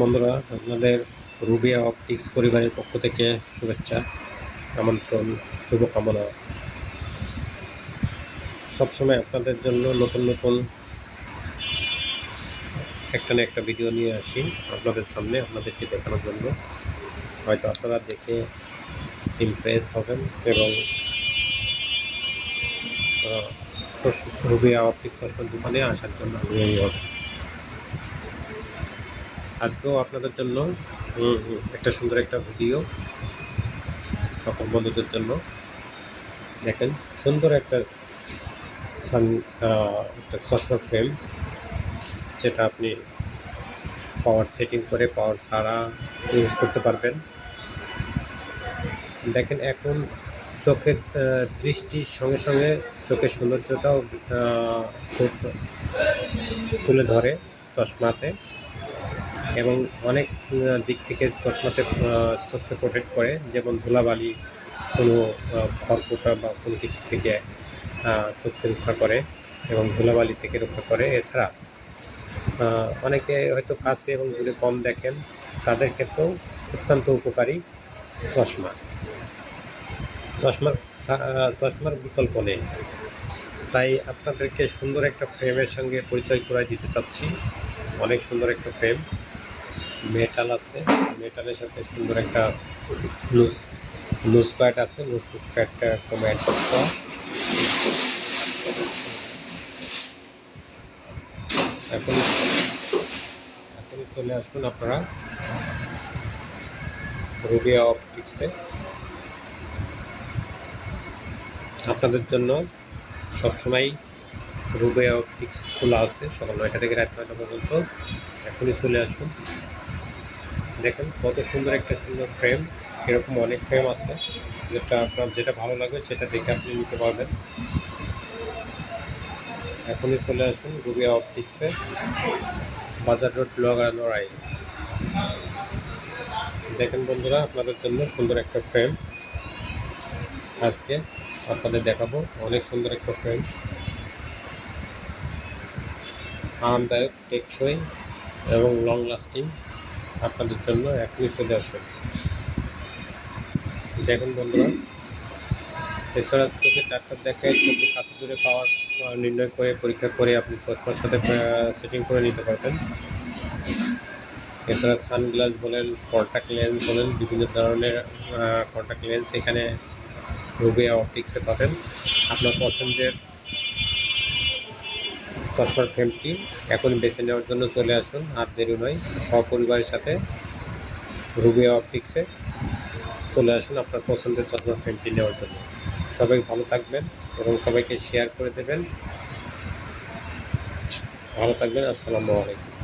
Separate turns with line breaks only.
বন্ধুরা, আপনাদের রুবিয়া অপটিক্স পরিবারের পক্ষ থেকে শুভেচ্ছা, আমন্ত্রণ, শুভকামনা। সবসময় আপনাদের জন্য নতুন নতুন একটা না একটা ভিডিও নিয়ে আসি আপনাদের সামনে, আপনাদেরকে দেখানোর জন্য। হয়তো আপনারা দেখে ইমপ্রেস হবেন এবং রুবিয়া অপটিক্স চশমার দোকানে আসার জন্য আগ্রহী হবেন। আজকেও আপনাদের জন্য একটা সুন্দর একটা ভিডিও সকল বন্ধুদের জন্য। দেখেন, সুন্দর একটা চশমার ফ্রেম, যেটা আপনি পাওয়ার সেটিং করে পাওয়ার ছাড়া ইউজ করতে পারবেন। দেখেন, এখন চোখের দৃষ্টির সঙ্গে সঙ্গে চোখের সৌন্দর্যটাও খুব তুলে ধরে চশমাতে, এবং অনেক দিক থেকে চশমাতে চোখকে প্রোটেক্ট করে, যেমন ধুলাবালি, কোনো খড়কুটা বা কোনো কিছু থেকে চোখকে রক্ষা করে এবং ধুলাবালি থেকে রক্ষা করে। এছাড়া অনেকে হয়তো কাছে এবং দূরে কম দেখেন, তাদের ক্ষেত্রেও অত্যন্ত উপকারী চশমার বিকল্প নেই। তাই আপনাদেরকে সুন্দর একটা ফ্রেমের সঙ্গে পরিচয় করাই দিতে চাচ্ছি। অনেক সুন্দর একটা ফ্রেম, মেটাল আছে, মেটালের সাথে সুন্দর একটা লুজ প্যাড আছে, লুজ প্যাডটা একদম অ্যাডজাস্ট করা। এখন চলে আসুন আপনারা রুবিয়া অপটিক্সে। আপনাদের জন্য সবসময় রুবিয়া অপটিক্স খোলা আছে সকাল 9টা থেকে রাত 9টা পর্যন্ত। এখনই চলে আসুন। দেখেন কত সুন্দর একটা সুন্দর ফ্রেম। এরকম অনেক ফ্রেম আছে, আপনার যেটা ভালো লাগবে সেটা দেখে আপনি নিতে পারবেন। এখনই চলে আসুন রুবিয়া অপটিক্সে, বাজার রোড, লোহাগড়া, নড়াইল। দেখেন বন্ধুরা, আপনাদের জন্য সুন্দর একটা ফ্রেম আজকে আপনাদের দেখাবো। অনেক সুন্দর একটা ফ্রেম, আরামদায়ক, টেকসই এবং লং লাস্টিং আপনাদের জন্য। এখনই চলে আসুন। দেখুন বন্ধুরা, এছাড়া চোখের ডাক্তার দেখে চোখের কাছে দূরে পাওয়ার নির্ণয় করে পরীক্ষা করে আপনি চশমার সাথে সেটিং করে নিতে পারবেন। এছাড়া সানগ্লাস বলেন, কন্ট্যাক্ট লেন্স বলেন, বিভিন্ন ধরনের কন্ট্যাক্ট লেন্স এখানে রুবিয়া অপটিক্সে পাবেন। আপনার পছন্দের চশমার ফ্রেমটি এখন বেছে নেওয়ার জন্য চলে আসুন। আর দেরি নয়, সপরিবারের সাথে রুবিয়া অপটিক্সে চলে আসুন আপনার পছন্দের চশমার ফ্রেমটি নেওয়ার জন্য। সবাই ভালো থাকবেন এবং সবাইকে শেয়ার করে দেবেন। ভালো থাকবেন। আসসালামু আলাইকুম।